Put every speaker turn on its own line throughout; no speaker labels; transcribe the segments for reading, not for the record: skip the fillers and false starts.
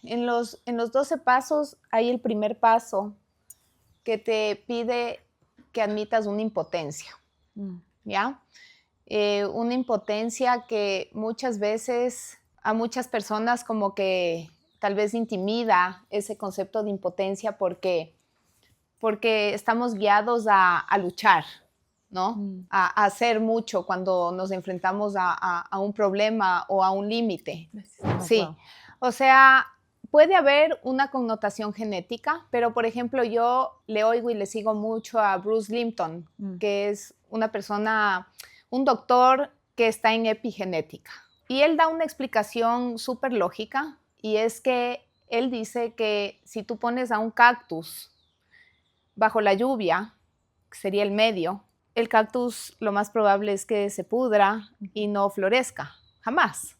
en los 12 pasos hay el primer paso que te pide que admitas una impotencia, ¿ya? Una impotencia que muchas veces a muchas personas como que tal vez intimida ese concepto de impotencia porque estamos guiados a luchar, ¿no? A hacer mucho cuando nos enfrentamos a un problema o a un límite. Sí, wow. O sea, puede haber una connotación genética, pero por ejemplo yo le oigo y le sigo mucho a Bruce Lipton, que es una persona, un doctor que está en epigenética. Y él da una explicación súper lógica y es que él dice que si tú pones a un cactus bajo la lluvia, que sería el medio, el cactus lo más probable es que se pudra y no florezca, jamás.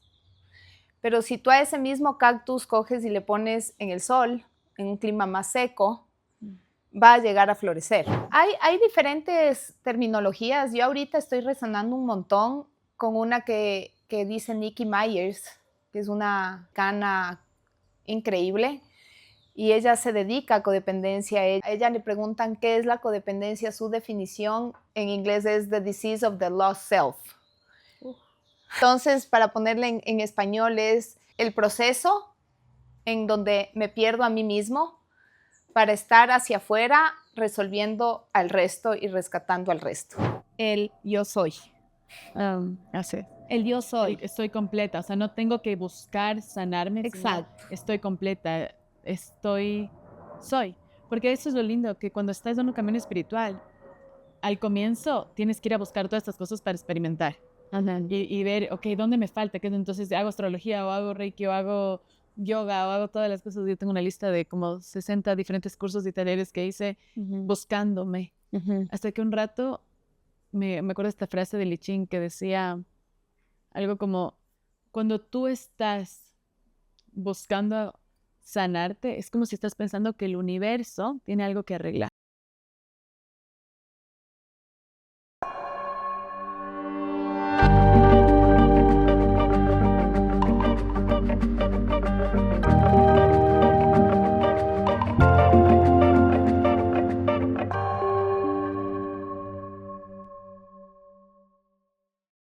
Pero si tú a ese mismo cactus coges y le pones en el sol, en un clima más seco, va a llegar a florecer. Hay diferentes terminologías. Yo ahorita estoy resonando un montón con una que dice Nikki Myers, que es una cana increíble, y ella se dedica a codependencia. A ella le preguntan qué es la codependencia. Su definición en inglés es the disease of the lost self. Entonces, para ponerle en español, es el proceso en donde me pierdo a mí mismo para estar hacia afuera resolviendo al resto y rescatando al resto. El yo soy.
Así.
El yo soy.
Estoy completa, o sea, no tengo que buscar sanarme.
Exacto.
Estoy completa, soy. Porque eso es lo lindo, que cuando estás en un camino espiritual, al comienzo tienes que ir a buscar todas estas cosas para experimentar. Y ver, ok, ¿dónde me falta? ¿Qué? Entonces hago astrología o hago reiki o hago yoga o hago todas las cosas. Yo tengo una lista de como 60 diferentes cursos y talleres que hice buscándome. Hasta que un rato me acuerdo de esta frase de Li Ching que decía algo como, cuando tú estás buscando sanarte, es como si estás pensando que el universo tiene algo que arreglar.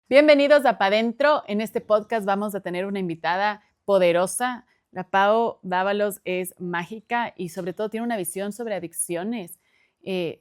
Bienvenidos a Pa' Dentro. En este podcast vamos a tener una invitada poderosa. La Pau Dávalos es mágica y sobre todo tiene una visión sobre adicciones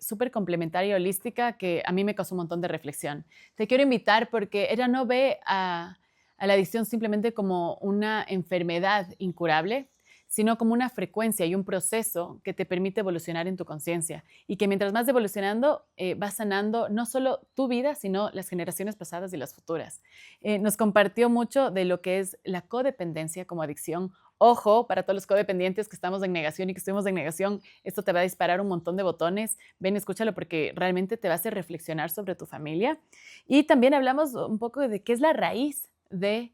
súper complementaria y holística que a mí me causó un montón de reflexión. Te quiero invitar porque ella no ve a la adicción simplemente como una enfermedad incurable, sino como una frecuencia y un proceso que te permite evolucionar en tu conciencia y que mientras más evolucionando vas sanando no solo tu vida, sino las generaciones pasadas y las futuras. Nos compartió mucho de lo que es la codependencia como adicción. Ojo, para todos los codependientes que estamos en negación y que estuvimos en negación, esto te va a disparar un montón de botones. Ven, escúchalo porque realmente te va a hacer reflexionar sobre tu familia. Y también hablamos un poco de qué es la raíz de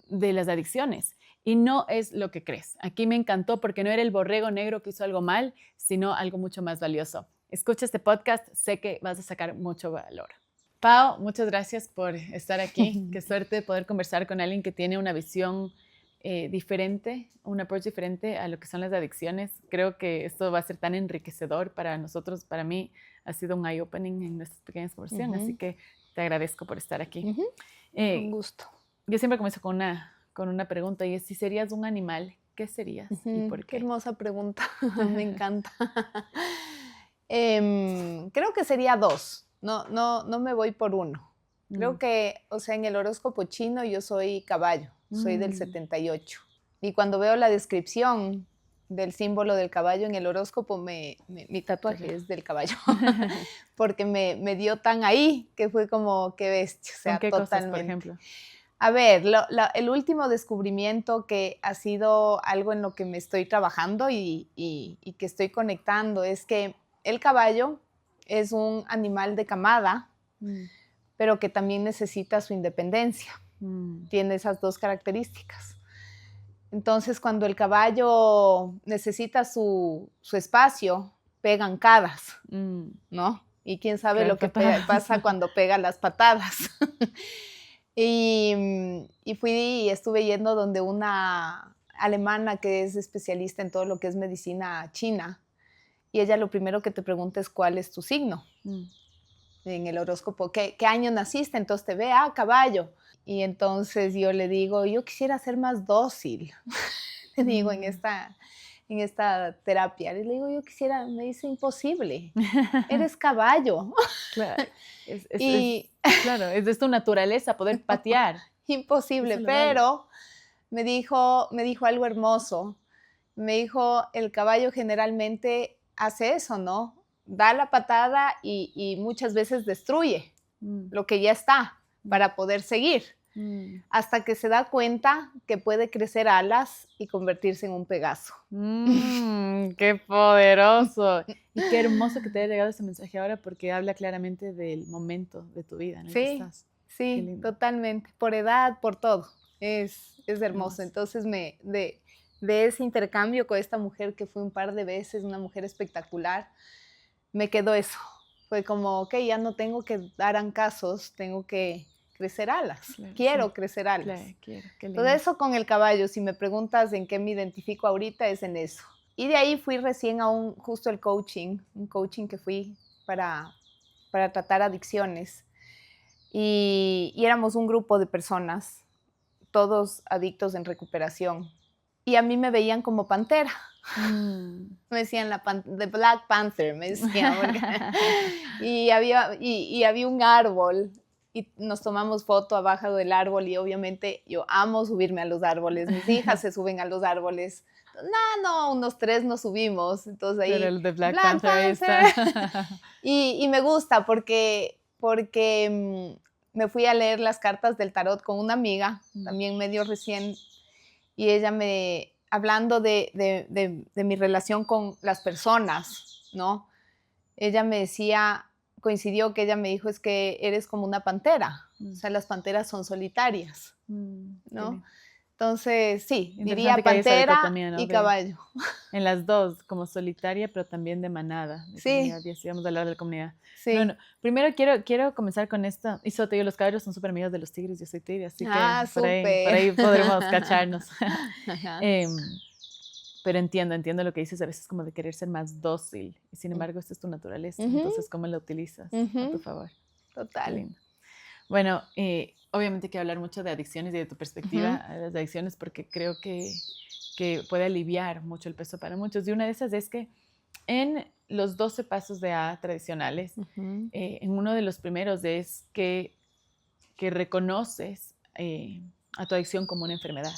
las adicciones. Y no es lo que crees. Aquí me encantó porque no era el borrego negro que hizo algo mal, sino algo mucho más valioso. Escucha este podcast, sé que vas a sacar mucho valor. Pau, muchas gracias por estar aquí. Qué suerte poder conversar con alguien que tiene una visión diferente, un approach diferente a lo que son las adicciones. Creo que esto va a ser tan enriquecedor para nosotros. Para mí ha sido un eye-opening en nuestras pequeñas conversaciones, así que te agradezco por estar aquí.
Un gusto.
Yo siempre comienzo con una pregunta y es, si serías un animal, ¿qué serías y por qué?
Qué hermosa pregunta, me encanta. Creo que sería dos, no me voy por uno. Creo que, o sea, en el horóscopo chino yo soy caballo, soy del 78. Y cuando veo la descripción del símbolo del caballo en el horóscopo, mi tatuaje es del caballo, porque me dio tan ahí que fue como, qué bestia, o sea,
¿Con qué
totalmente.
cosas, por ejemplo?
A ver, el último descubrimiento que ha sido algo en lo que me estoy trabajando y que estoy conectando es que el caballo es un animal de camada, pero que también necesita su independencia. Tiene esas dos características. Entonces, cuando el caballo necesita su espacio, pegan cadas, ¿no? Y quién sabe lo que pasa cuando pega las patadas. Y fui y estuve yendo donde una alemana que es especialista en todo lo que es medicina china. Y ella lo primero que te pregunta es cuál es tu signo. En el horóscopo, ¿qué año naciste? Entonces te ve, caballo. Y entonces yo le digo, yo quisiera ser más dócil. Le digo en esta terapia. Le digo, yo quisiera, me dice, imposible. Eres caballo.
Claro,
Claro,
es de tu naturaleza poder patear.
Imposible, pero me dijo algo hermoso. Me dijo, el caballo generalmente hace eso, ¿no? Da la patada y muchas veces destruye lo que ya está para poder seguir, hasta que se da cuenta que puede crecer alas y convertirse en un Pegaso.
¡Qué poderoso! Y qué hermoso que te haya llegado ese mensaje ahora, porque habla claramente del momento de tu vida en el que estás.
Sí, totalmente. Por edad, por todo. Es hermoso. Entonces, de ese intercambio con esta mujer que fue un par de veces, una mujer espectacular, me quedó eso. Fue como, ok, ya no tengo que dar ancazos, tengo que crecer alas. Claro, quiero crecer alas. Claro, quiero. Qué lindo. Todo eso con el caballo, si me preguntas en qué me identifico ahorita, es en eso. Y de ahí fui recién a justo el coaching, un coaching que fui para tratar adicciones. Y éramos un grupo de personas, todos adictos en recuperación. Y a mí me veían como pantera. Me decían The Black Panther, me decían. y había un árbol y nos tomamos foto abajo del árbol y obviamente yo amo subirme a los árboles. Mis hijas se suben a los árboles. No, unos 3 nos subimos. Entonces ahí,
pero el de Black Panther está.
y me gusta porque me fui a leer las cartas del tarot con una amiga, también medio recién, y ella hablando de mi relación con las personas, ¿no? Ella me decía, coincidió que ella me dijo, es que eres como una pantera, o sea, las panteras son solitarias, ¿no? Entonces, sí, diría pantera también, ¿no? y caballo.
En las dos, como solitaria, pero también de manada. De comunidad, y así vamos a hablar de la comunidad. Sí. Bueno, primero quiero comenzar con esto. Y Soto, los caballos son súper amigos de los tigres, yo soy tigre, así que por ahí podremos cacharnos. Pero entiendo lo que dices a veces como de querer ser más dócil. Y sin embargo, esta es tu naturaleza. Entonces, ¿cómo la utilizas a tu favor?
Total.
Bueno, obviamente quiero hablar mucho de adicciones y de tu perspectiva a las adicciones porque creo que puede aliviar mucho el peso para muchos. Y una de esas es que en los 12 pasos de A tradicionales, en uno de los primeros es que reconoces a tu adicción como una enfermedad.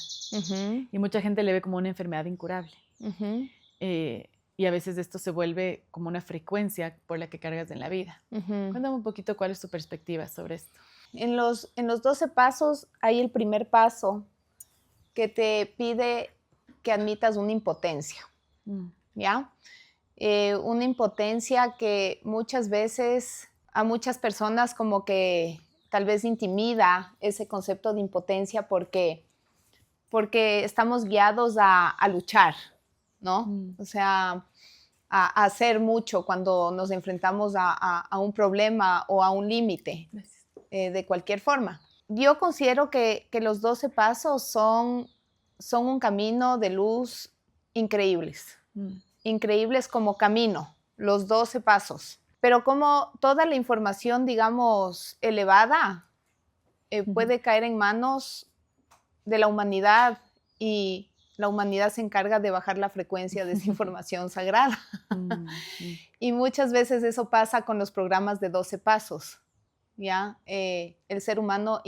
Y mucha gente le ve como una enfermedad incurable. Y a veces esto se vuelve como una frecuencia por la que cargas en la vida. Cuéntame un poquito cuál es tu perspectiva sobre esto.
En los 12 pasos hay el primer paso que te pide que admitas una impotencia, ¿ya? Una impotencia que muchas veces a muchas personas como que tal vez intimida ese concepto de impotencia porque estamos guiados a luchar, ¿no? O sea, a hacer mucho cuando nos enfrentamos a un problema o a un límite, de cualquier forma. Yo considero que los 12 pasos son un camino de luz increíbles, increíbles como camino, los 12 pasos. Pero como toda la información, digamos, elevada, puede caer en manos de la humanidad y la humanidad se encarga de bajar la frecuencia de esa información sagrada. Y muchas veces eso pasa con los programas de 12 pasos. ¿Ya? El ser humano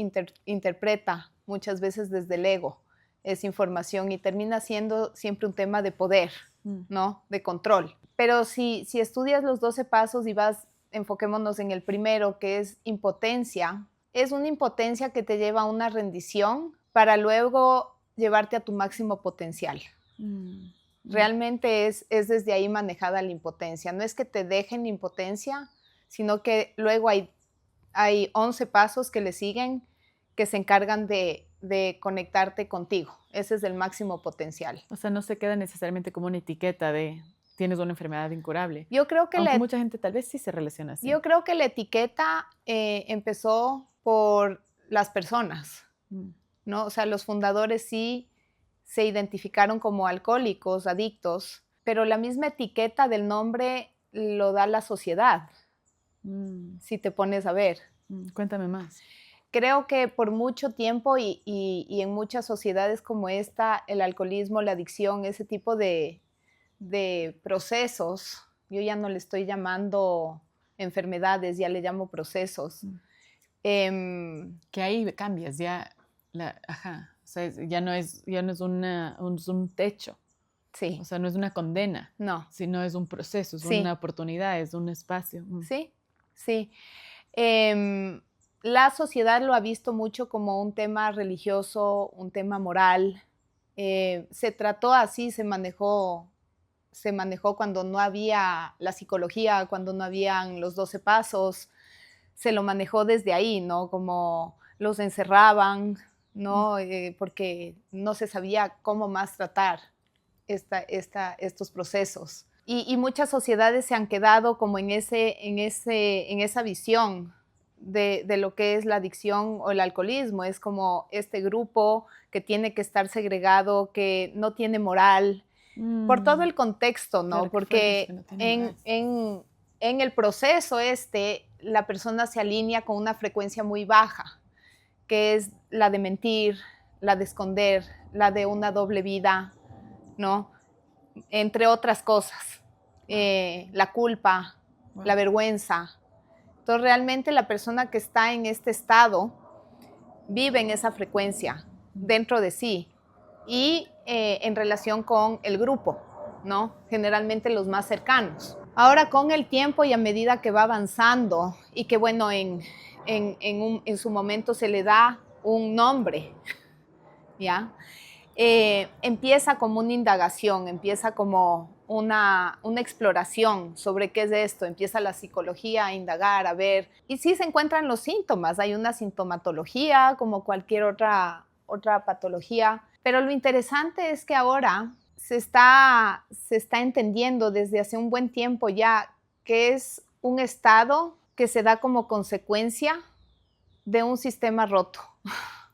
interpreta muchas veces desde el ego esa información y termina siendo siempre un tema de poder, ¿no? De control. Pero si estudias los 12 pasos y enfoquémonos en el primero, que es impotencia, es una impotencia que te lleva a una rendición para luego llevarte a tu máximo potencial. Realmente es desde ahí manejada la impotencia. No es que te dejen la impotencia, sino que luego hay 11 pasos que le siguen que se encargan de conectarte contigo. Ese es el máximo potencial.
O sea, no se queda necesariamente como una etiqueta de tienes una enfermedad incurable.
Yo creo que
aunque mucha gente tal vez sí se relaciona así.
Yo creo que la etiqueta empezó por las personas, ¿no? O sea, los fundadores sí se identificaron como alcohólicos, adictos, pero la misma etiqueta del nombre lo da la sociedad, si te pones a ver.
Cuéntame más.
Creo que por mucho tiempo y en muchas sociedades como esta, el alcoholismo, la adicción, ese tipo de procesos, yo ya no le estoy llamando enfermedades, ya le llamo procesos.
Que ahí cambias, ya, o sea, ya no es un techo.
Sí.
O sea, no es una condena,
no,
sino es un proceso, es
sí.
una oportunidad, es un espacio.
Sí, sí. La sociedad lo ha visto mucho como un tema religioso, un tema moral. Se trató así, se manejó cuando no había la psicología, cuando no habían los 12 pasos, se lo manejó desde ahí, ¿no? Como los encerraban, ¿no? Porque no se sabía cómo más tratar estos procesos. Y muchas sociedades se han quedado como en esa visión de lo que es la adicción o el alcoholismo. Es como este grupo que tiene que estar segregado, que no tiene moral, por todo el contexto, ¿no?
Claro,
porque
no
en el proceso la persona se alinea con una frecuencia muy baja, que es la de mentir, la de esconder, la de una doble vida, ¿no? Entre otras cosas. La culpa, la vergüenza. Entonces, realmente la persona que está en este estado vive en esa frecuencia dentro de sí y en relación con el grupo, ¿no? Generalmente los más cercanos. Ahora, con el tiempo y a medida que va avanzando y que, bueno, en su momento se le da un nombre, ¿ya? Empieza como una indagación, empieza como una exploración sobre qué es esto, empieza la psicología a indagar, a ver, y sí se encuentran los síntomas, hay una sintomatología como cualquier otra patología, pero lo interesante es que ahora se está entendiendo desde hace un buen tiempo ya que es un estado que se da como consecuencia de un sistema roto.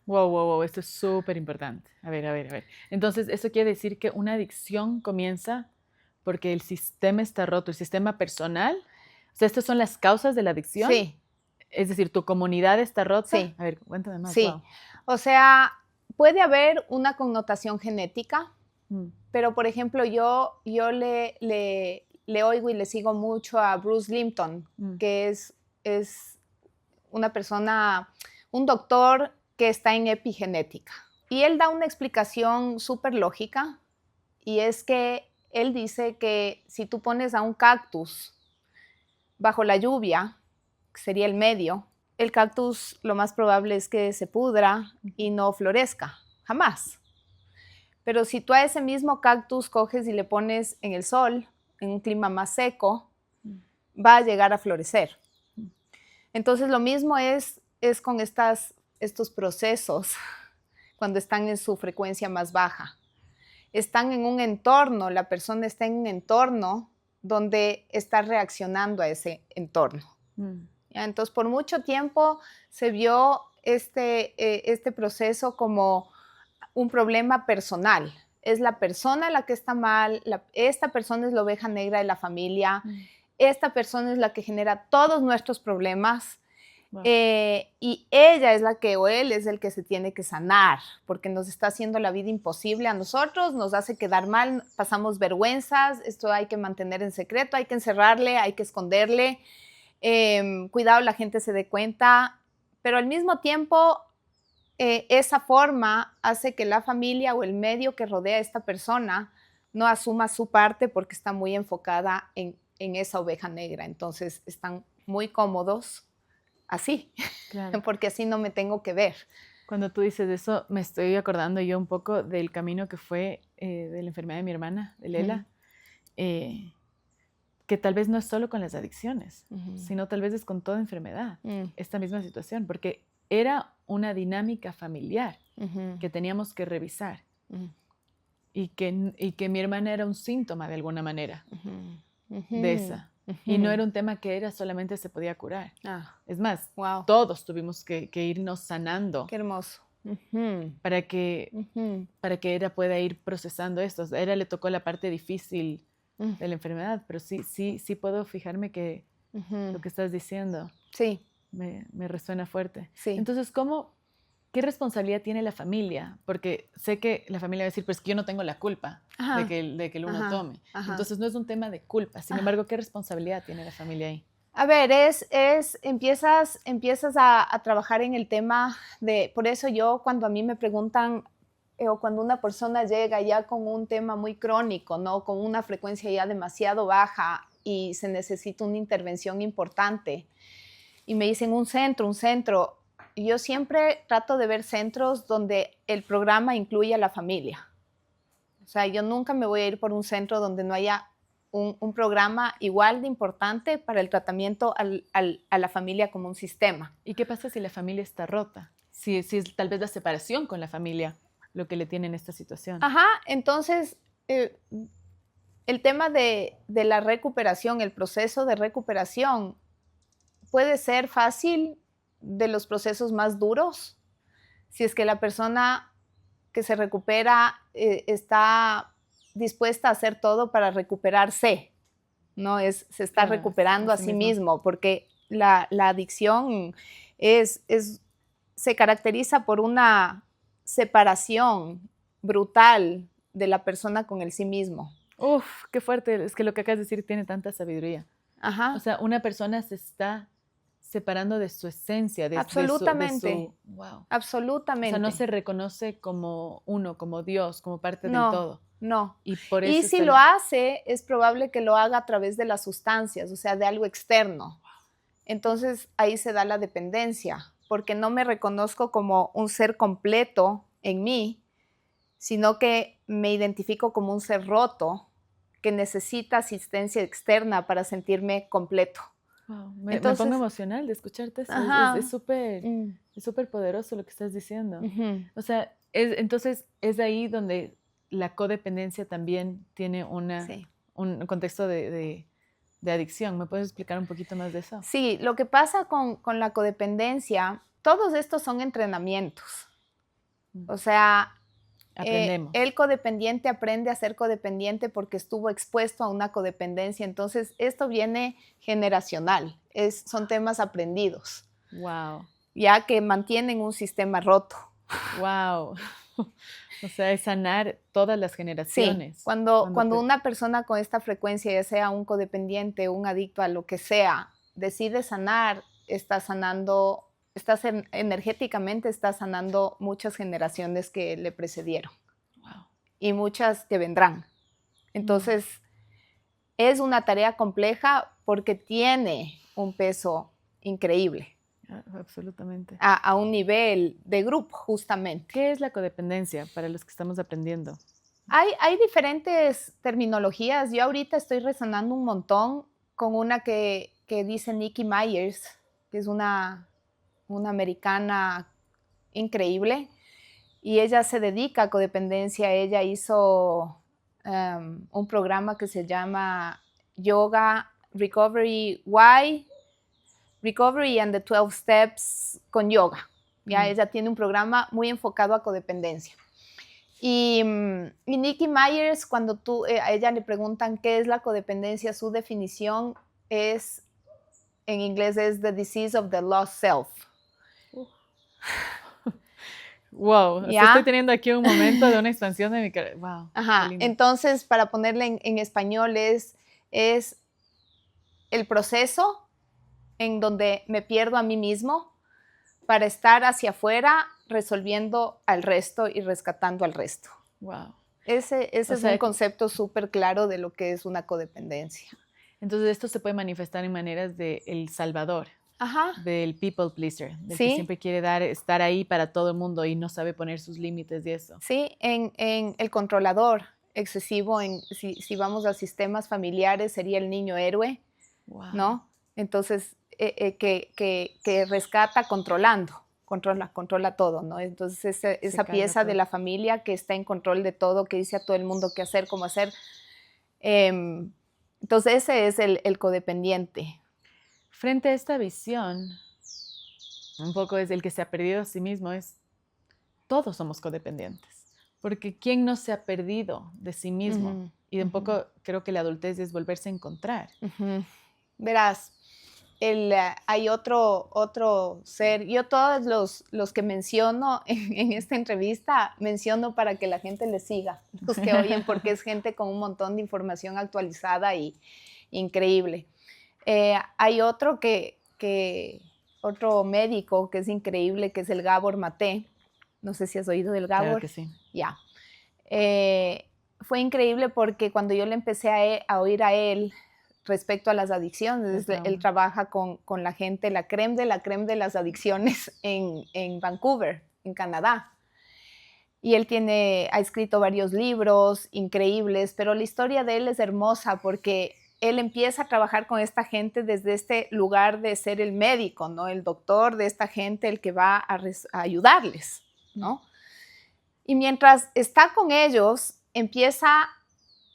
Wow, esto es súper importante. A ver. Entonces, eso quiere decir que una adicción comienza porque el sistema está roto, el sistema personal. O sea, ¿estas son las causas de la adicción?
Sí.
Es decir, ¿tu comunidad está rota?
Sí.
A ver, cuéntame más.
Sí.
Wow.
O sea, puede haber una connotación genética, pero, por ejemplo, yo le oigo y le sigo mucho a Bruce Lipton, que es una persona, un doctor que está en epigenética. Y él da una explicación súper lógica, y es que él dice que si tú pones a un cactus bajo la lluvia, que sería el medio, el cactus lo más probable es que se pudra y no florezca, jamás. Pero si tú a ese mismo cactus coges y le pones en el sol, en un clima más seco, va a llegar a florecer. Entonces, lo mismo es con estos procesos cuando están en su frecuencia más baja. Están en un entorno, la persona está en un entorno donde está reaccionando a ese entorno. ¿Ya? Entonces, por mucho tiempo se vio este proceso como un problema personal. Es la persona la que está mal, esta persona es la oveja negra de la familia, esta persona es la que genera todos nuestros problemas. Wow. Y ella es la que, o él es el que se tiene que sanar, porque nos está haciendo la vida imposible a nosotros, nos hace quedar mal, pasamos vergüenzas, esto hay que mantener en secreto, hay que encerrarle, hay que esconderle, cuidado la gente se dé cuenta, pero al mismo tiempo esa forma hace que la familia o el medio que rodea a esta persona no asuma su parte porque está muy enfocada en esa oveja negra, entonces están muy cómodos así, claro. Porque así no me tengo que ver.
Cuando tú dices eso, me estoy acordando yo un poco del camino que fue de la enfermedad de mi hermana, de Lela, que tal vez no es solo con las adicciones, sino tal vez es con toda enfermedad, esta misma situación, porque era una dinámica familiar que teníamos que revisar y que mi hermana era un síntoma de alguna manera de esa. Y no era un tema que solamente se podía curar. Es más, wow. Todos tuvimos que irnos sanando.
Qué hermoso.
para que ella pueda ir procesando esto. A ella le tocó la parte difícil de la enfermedad, pero sí puedo fijarme que lo que estás diciendo me resuena fuerte.
Sí.
Entonces, ¿qué responsabilidad tiene la familia? Porque sé que la familia va a decir, pues que yo no tengo la culpa de que el uno tome. Entonces, no es un tema de culpa. Sin embargo, ¿qué responsabilidad tiene la familia ahí?
A ver, empiezas a trabajar en el tema por eso yo cuando a mí me preguntan o cuando una persona llega ya con un tema muy crónico, ¿no? Con una frecuencia ya demasiado baja y se necesita una intervención importante y me dicen un centro, yo siempre trato de ver centros donde el programa incluya a la familia. O sea, yo nunca me voy a ir por un centro donde no haya un programa igual de importante para el tratamiento a la familia como un sistema.
¿Y qué pasa si la familia está rota? Si es tal vez la separación con la familia lo que le tiene en esta situación.
Entonces el tema de la recuperación, el proceso de recuperación puede ser fácil, de los procesos más duros, si es que la persona que se recupera está dispuesta a hacer todo para recuperarse, ¿no? Se está recuperando a sí mismo, porque la adicción se caracteriza por una separación brutal de la persona con el sí mismo.
Uf, qué fuerte, es que lo que acabas de decir tiene tanta sabiduría. O sea, una persona se está separando de su esencia,
absolutamente.
Wow.
Absolutamente.
O sea, no se reconoce como uno, como Dios, como parte del todo.
No.
Y por eso
si lo hace, es probable que lo haga a través de las sustancias, o sea, de algo externo. Entonces, ahí se da la dependencia, porque no me reconozco como un ser completo en mí, sino que me identifico como un ser roto que necesita asistencia externa para sentirme completo.
Wow. Me pongo emocional de escucharte eso. Es súper poderoso lo que estás diciendo. O sea, entonces es ahí donde la codependencia también tiene un contexto de adicción. ¿Me puedes explicar un poquito más de eso?
Sí, lo que pasa con la codependencia, todos estos son entrenamientos. O sea, el codependiente aprende a ser codependiente porque estuvo expuesto a una codependencia. Entonces, esto viene generacional. Son temas aprendidos.
Wow.
Ya que mantienen un sistema roto.
Wow. O sea, es sanar todas las generaciones.
Sí, cuando una persona con esta frecuencia, ya sea un codependiente, un adicto a lo que sea, decide sanar, energéticamente está sanando muchas generaciones que le precedieron.
Wow.
Y muchas que vendrán. Entonces, es una tarea compleja porque tiene un peso increíble.
Absolutamente.
A un nivel de grupo, justamente.
¿Qué es la codependencia para los que estamos aprendiendo?
Hay diferentes terminologías. Yo ahorita estoy resonando un montón con una que dice Nikki Myers, que es una americana increíble, y ella se dedica a codependencia. Ella hizo un programa que se llama Yoga Recovery Recovery and the 12 Steps con yoga. ¿Ya? Ella tiene un programa muy enfocado a codependencia. Y Nikki Myers, cuando a ella le preguntan qué es la codependencia, su definición en inglés es the disease of the lost self.
Wow, estoy teniendo aquí un momento de una expansión de mi cara. Wow.
Entonces, para ponerle en español, es el proceso en donde me pierdo a mí mismo para estar hacia afuera resolviendo al resto y rescatando al resto.
Wow.
Ese es un concepto súper claro de lo que es una codependencia.
Entonces, esto se puede manifestar en maneras de el salvador, del people pleaser, del que siempre quiere estar ahí para todo el mundo y no sabe poner sus límites y eso.
Sí, en el controlador excesivo, si vamos a sistemas familiares, sería el niño héroe, ¿no? Entonces, que rescata controlando, controla todo, ¿no? Entonces, esa pieza todo de la familia que está en control de todo, que dice a todo el mundo qué hacer, cómo hacer. Entonces, ese es el codependiente.
Frente a esta visión, un poco es el que se ha perdido a sí mismo, es todos somos codependientes, porque ¿quién no se ha perdido de sí mismo? Y de un poco creo que la adultez es volverse a encontrar.
Verás, hay otro ser. Yo todos los que menciono en esta entrevista, menciono para que la gente les siga, los que oyen, porque es gente con un montón de información actualizada y increíble. Hay otro otro médico que es increíble, que es el Gabor Maté. No sé si has oído del Gabor.
Claro que sí.
Ya. Fue increíble porque cuando yo le empecé a oír a él respecto a las adicciones, él trabaja con la gente, la creme de las adicciones en Vancouver, en Canadá. Y él ha escrito varios libros increíbles, pero la historia de él es hermosa porque él empieza a trabajar con esta gente desde este lugar de ser el médico, ¿no? El doctor de esta gente, el que va a ayudarles, ¿no? Y mientras está con ellos, empieza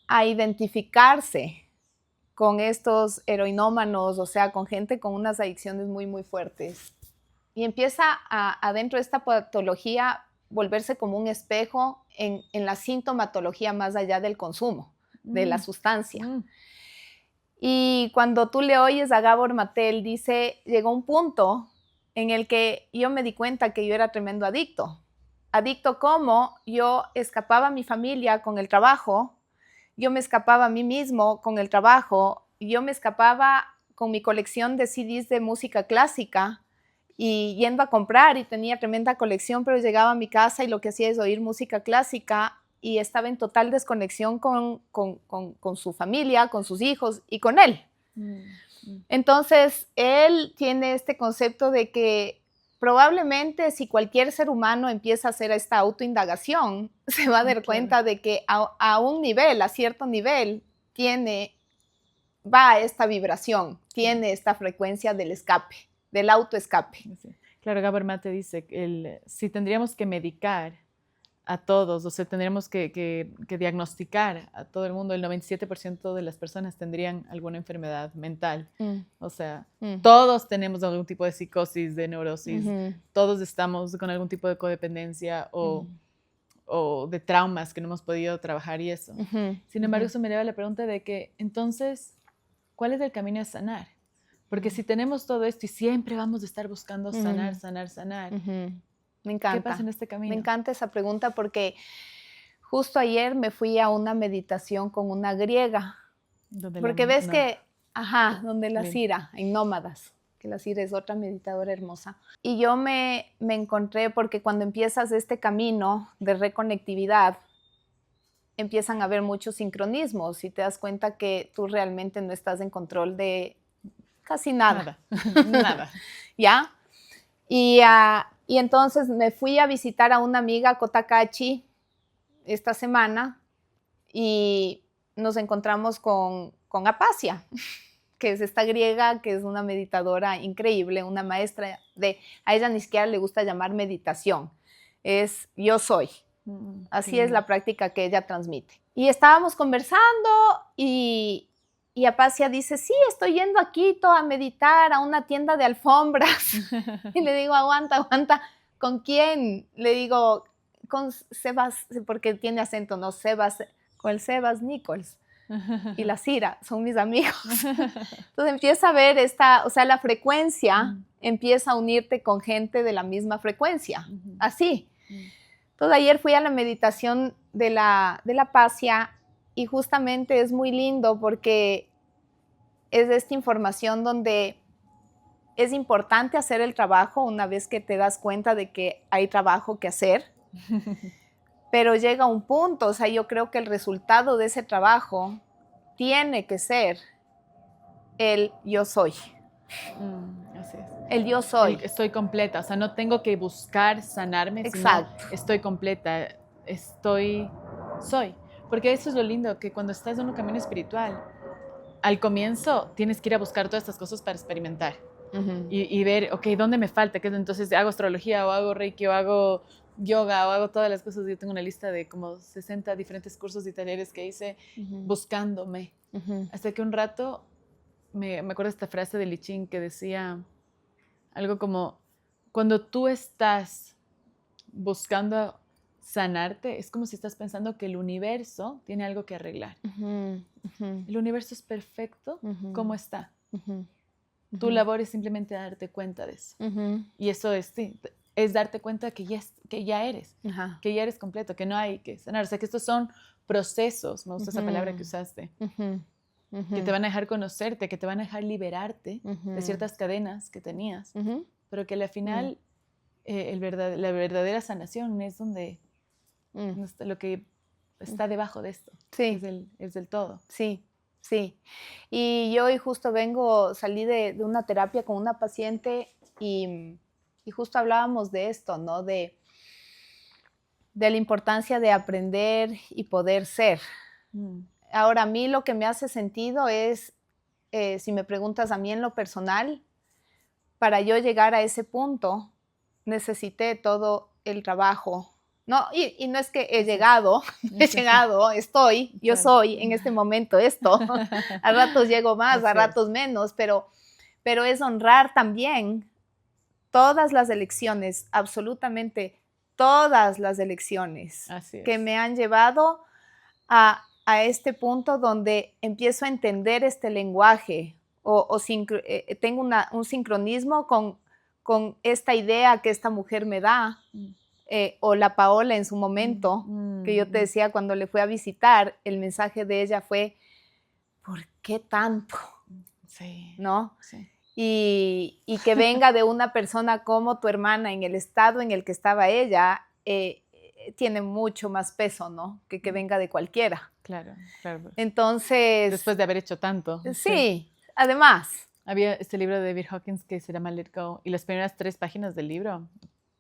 a identificarse con estos heroinómanos, o sea, con gente con unas adicciones muy, muy fuertes. Y empieza adentro de esta patología volverse como un espejo en la sintomatología más allá del consumo de la sustancia. Y cuando tú le oyes a Gabor Maté, él dice, llegó un punto en el que yo me di cuenta que yo era tremendo adicto. Adicto como yo escapaba a mi familia con el trabajo, yo me escapaba a mí mismo con el trabajo, yo me escapaba con mi colección de CDs de música clásica y yendo a comprar y tenía tremenda colección, pero llegaba a mi casa y lo que hacía es oír música clásica y estaba en total desconexión con su familia, con sus hijos y con él. Entonces, él tiene este concepto de que probablemente si cualquier ser humano empieza a hacer esta autoindagación, se va a dar cuenta de que a un nivel, a cierto nivel, va a esta vibración, tiene esta frecuencia del escape, del autoescape.
Sí. Claro, Gabor Maté dice, si tendríamos que medicar a todos, o sea, tendríamos que diagnosticar a todo el mundo, el 97% de las personas tendrían alguna enfermedad mental. O sea, todos tenemos algún tipo de psicosis, de neurosis, todos estamos con algún tipo de codependencia o de traumas que no hemos podido trabajar y eso. Sin embargo, eso me lleva a la pregunta de que, entonces, ¿cuál es el camino a sanar? Porque si tenemos todo esto y siempre vamos a estar buscando sanar,
me encanta.
¿Qué pasa en este camino?
Me encanta esa pregunta porque justo ayer me fui a una meditación con una griega. Porque ves que, donde la Cira, en Nómadas, que la Cira es otra meditadora hermosa. Y yo me encontré porque cuando empiezas este camino de reconectividad, empiezan a haber muchos sincronismos y te das cuenta que tú realmente no estás en control de casi nada.
Nada.
¿Ya? Y entonces me fui a visitar a una amiga, Kotakachi, esta semana y nos encontramos con Apasia, que es esta griega, que es una meditadora increíble, una maestra a ella ni siquiera le gusta llamar meditación, es yo soy. Así es la práctica que ella transmite. Y estábamos conversando y Apasia dice, sí, estoy yendo a Quito a meditar a una tienda de alfombras. Y le digo, aguanta, ¿con quién? Le digo, con Sebas, porque tiene acento, ¿no? Sebas, con el Sebas Nichols. Y la Cira, son mis amigos. Entonces empieza a ver la frecuencia empieza a unirte con gente de la misma frecuencia, así. Entonces ayer fui a la meditación de la Apasia y justamente es muy lindo porque es esta información donde es importante hacer el trabajo una vez que te das cuenta de que hay trabajo que hacer, pero llega un punto, o sea, yo creo que el resultado de ese trabajo tiene que ser el yo soy.
Así es.
El yo soy.
Estoy completa, o sea, no tengo que buscar sanarme,
Exacto.
Sino estoy completa, soy. Porque eso es lo lindo, que cuando estás en un camino espiritual, al comienzo tienes que ir a buscar todas estas cosas para experimentar y ver, ok, ¿dónde me falta? Entonces hago astrología o hago reiki o hago yoga o hago todas las cosas. Yo tengo una lista de como 60 diferentes cursos y talleres que hice buscándome. Hasta que un rato me acuerdo de esta frase de Li Ching que decía algo como, cuando tú estás buscando sanarte, es como si estás pensando que el universo tiene algo que arreglar. El universo es perfecto como está. Tu labor es simplemente darte cuenta de eso. Y eso es, sí, es darte cuenta que ya eres, que ya eres completo, que no hay que sanar. O sea, que estos son procesos, me gusta esa palabra que usaste, que te van a dejar conocerte, que te van a dejar liberarte de ciertas cadenas que tenías, pero que al final la verdadera sanación es donde está lo que está debajo de esto,
Sí.
es del todo.
Sí, sí. Y yo hoy justo salí de una terapia con una paciente y justo hablábamos de esto, ¿no? De la importancia de aprender y poder ser. Ahora, a mí lo que me hace sentido es, si me preguntas a mí en lo personal, para yo llegar a ese punto, necesité todo el trabajo. No, y no es que he llegado, yo soy en este momento esto. A ratos llego más, a ratos menos, pero es honrar también todas las elecciones, absolutamente todas las elecciones que me han llevado a este punto donde empiezo a entender este lenguaje tengo un sincronismo con esta idea que esta mujer me da, o la Paola en su momento, que yo te decía cuando le fui a visitar, el mensaje de ella fue, ¿por qué tanto?
Sí.
¿No?
Sí.
Y que venga de una persona como tu hermana en el estado en el que estaba ella, tiene mucho más peso, ¿no? Que venga de cualquiera.
Claro.
Entonces...
Después de haber hecho tanto.
Sí, además.
Había este libro de David Hawkins que se llama Let Go, y las primeras 3 páginas del libro,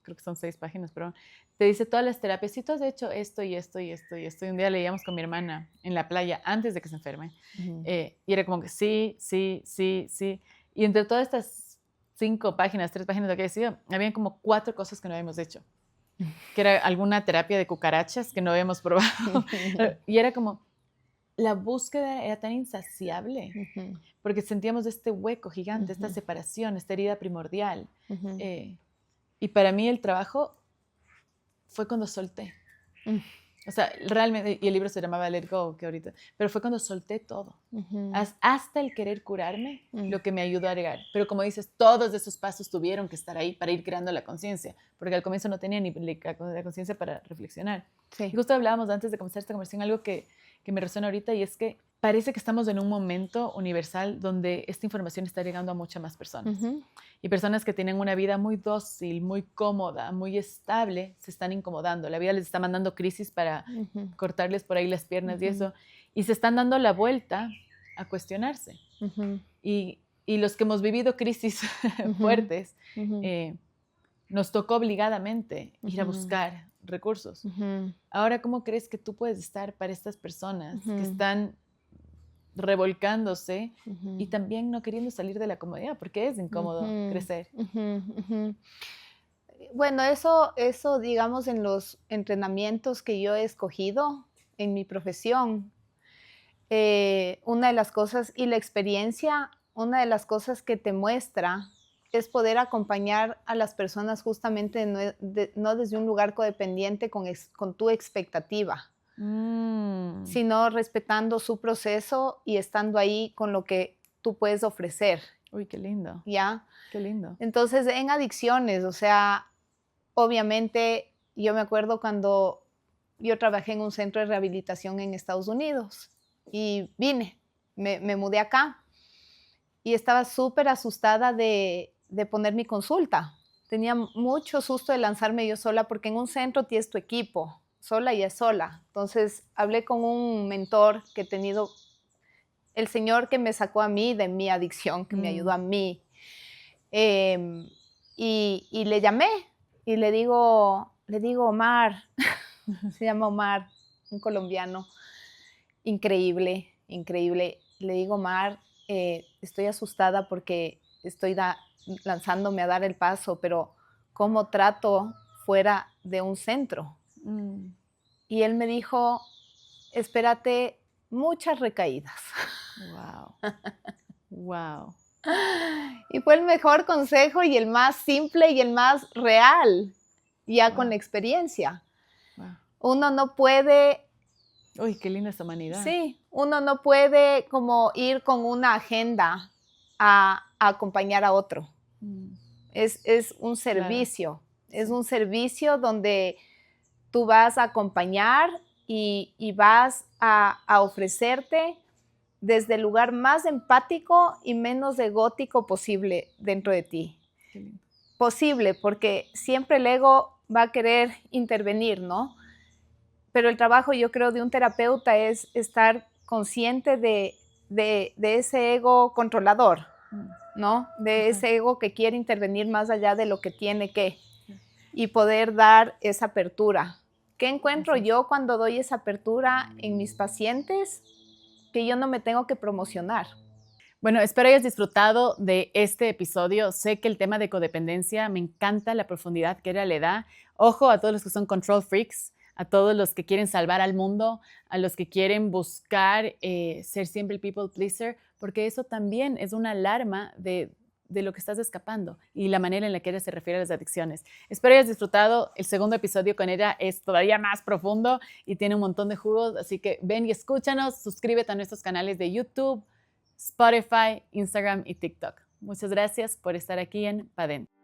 creo que son 6 páginas, pero te dice todas las terapias. Si tú has hecho esto y esto y esto y esto, y un día leíamos con mi hermana en la playa antes de que se enferme, y era como que sí. Y entre todas estas 5 páginas, 3 páginas de lo que decía, habían como 4 cosas que no habíamos hecho. Que era alguna terapia de cucarachas que no habíamos probado. Y era como, la búsqueda era tan insaciable, porque sentíamos este hueco gigante, esta separación, esta herida primordial. Y para mí el trabajo fue cuando solté. O sea, realmente, y el libro se llamaba Let Go, que ahorita, pero fue cuando solté todo. Hasta el querer curarme, lo que me ayudó a llegar. Pero como dices, todos esos pasos tuvieron que estar ahí para ir creando la conciencia, porque al comienzo no tenía ni la conciencia para reflexionar. Sí. Y justo hablábamos antes de comenzar esta conversación, algo que me resuena ahorita, y es que parece que estamos en un momento universal donde esta información está llegando a muchas más personas. Y personas que tienen una vida muy dócil, muy cómoda, muy estable, se están incomodando. La vida les está mandando crisis para cortarles por ahí las piernas y eso. Y se están dando la vuelta a cuestionarse. Y los que hemos vivido crisis fuertes, nos tocó obligadamente ir a buscar recursos. Ahora, ¿cómo crees que tú puedes estar para estas personas que están revolcándose y también no queriendo salir de la comodidad? Porque es incómodo crecer.
Bueno, eso, digamos, en los entrenamientos que yo he escogido en mi profesión, una de las cosas, y la experiencia, una de las cosas que te muestra es poder acompañar a las personas justamente no desde un lugar codependiente con tu expectativa, sino respetando su proceso y estando ahí con lo que tú puedes ofrecer.
Uy, qué lindo.
¿Ya?
Qué lindo.
Entonces, en adicciones, o sea, obviamente, yo me acuerdo cuando yo trabajé en un centro de rehabilitación en Estados Unidos y me mudé acá y estaba súper asustada de poner mi consulta. Tenía mucho susto de lanzarme yo sola porque en un centro tienes tu equipo, sola y es sola. Entonces hablé con un mentor que he tenido, el señor que me sacó a mí de mi adicción, que me ayudó a mí. Y le llamé y le digo, Omar, se llama Omar, un colombiano, increíble. Le digo, Omar, estoy asustada porque estoy lanzándome a dar el paso, pero ¿cómo trato fuera de un centro? Y él me dijo, espérate muchas recaídas.
Wow.
Y fue el mejor consejo y el más simple y el más real. ya con la experiencia.
Wow.
Uno no puede...
Uy, qué linda esta humanidad.
Sí, uno no puede como ir con una agenda a acompañar a otro. Es un servicio, claro. Es un servicio donde tú vas a acompañar y vas a ofrecerte desde el lugar más empático y menos egótico posible dentro de ti. Posible, porque siempre el ego va a querer intervenir, ¿no? Pero el trabajo, yo creo, de un terapeuta es estar consciente de ese ego controlador, ¿no? De ese ego que quiere intervenir más allá de lo que tiene que, y poder dar esa apertura. ¿Qué encuentro yo cuando doy esa apertura en mis pacientes? Que yo no me tengo que promocionar.
Bueno, espero hayas disfrutado de este episodio. Sé que el tema de codependencia me encanta la profundidad que ella le da. Ojo a todos los que son control freaks, a todos los que quieren salvar al mundo, a los que quieren buscar ser siempre el people pleaser, porque eso también es una alarma de lo que estás escapando y la manera en la que ella se refiere a las adicciones. Espero hayas disfrutado. El segundo episodio con ella es todavía más profundo y tiene un montón de jugos, así que ven y escúchanos, suscríbete a nuestros canales de YouTube, Spotify, Instagram y TikTok. Muchas gracias por estar aquí en Pa' Dentro.